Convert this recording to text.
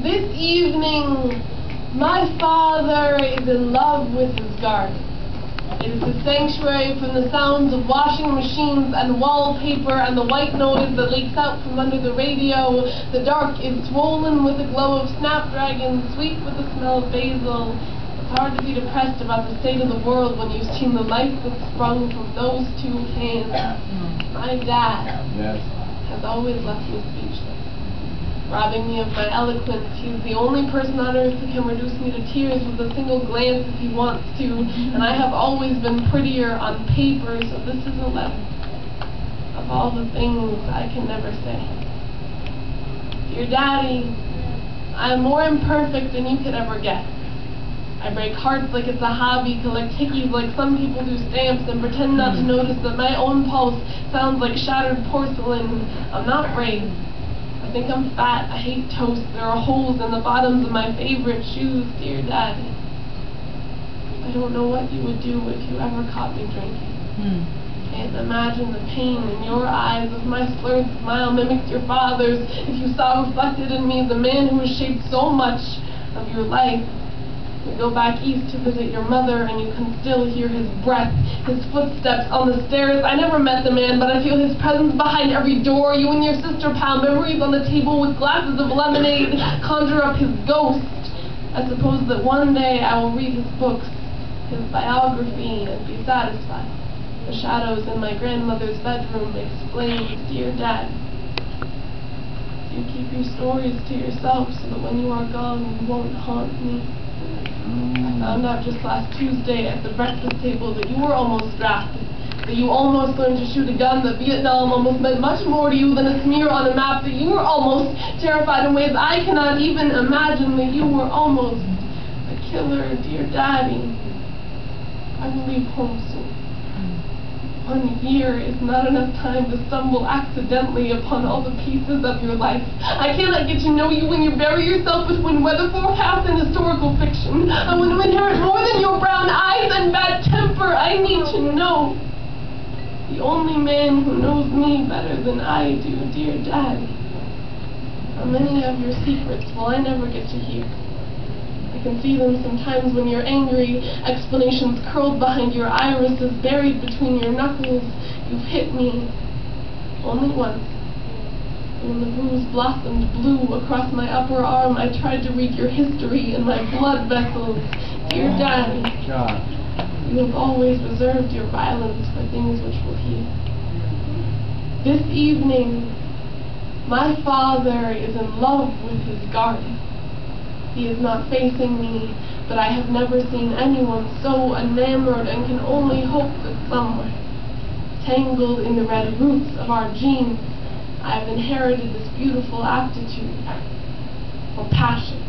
This evening, my father is in love with his garden. It is a sanctuary from the sounds of washing machines and wallpaper and the white noise that leaks out from under the radio. The dark is swollen with the glow of snapdragons, sweet with the smell of basil. It's hard to be depressed about the state of the world when you've seen the life that sprung from those two hands. My dad has always left me speechless, robbing me of my eloquence. He is the only person on earth who can reduce me to tears with a single glance if he wants to, and I have always been prettier on paper, so this is a letter of all the things I can never say. Dear Daddy, I am more imperfect than you could ever guess. I break hearts like it's a hobby, collect hickeys like some people do stamps, and pretend not to notice that my own pulse sounds like shattered porcelain. I'm not brave. I think I'm fat. I hate toast. There are holes in the bottoms of my favorite shoes. Dear Daddy, I don't know what you would do if you ever caught me drinking. Can't imagine the pain in your eyes if my slurred smile mimicked your father's, if you saw reflected in me the man who has shaped so much of your life. We go back east to visit your mother, and you can still hear his breath, his footsteps on the stairs. I never met the man, but I feel his presence behind every door. You and your sister pal memories on the table with glasses of lemonade conjure up his ghost. I suppose that one day I will read his books, his biography, and be satisfied. The shadows in my grandmother's bedroom explain. Dear Dad, you keep your stories to yourself so that when you are gone, you won't haunt me. I found out just last Tuesday at the breakfast table that you were almost drafted, that you almost learned to shoot a gun, that Vietnam almost meant much more to you than a smear on a map, that you were almost terrified in ways I cannot even imagine, that you were almost a killer. Dear Daddy, I will leave home soon. 1 year is not enough time to stumble accidentally upon all the pieces of your life. I cannot get to know you when you bury yourself between weather forecasts and historical fiction. I want to inherit more than your brown eyes and bad temper. I need to know the only man who knows me better than I do, dear Daddy. How many of your secrets will I never get to hear? I can see them sometimes when you're angry, explanations curled behind your irises, buried between your knuckles. You've hit me only once. When the bruise blossomed blue across my upper arm, I tried to read your history in my blood vessels. Dear Daddy, you have always reserved your violence for things which will heal. This evening, my father is in love with his garden. He is not facing me, but I have never seen anyone so enamored and can only hope that somewhere, tangled in the red roots of our genes, I have inherited this beautiful aptitude for passion.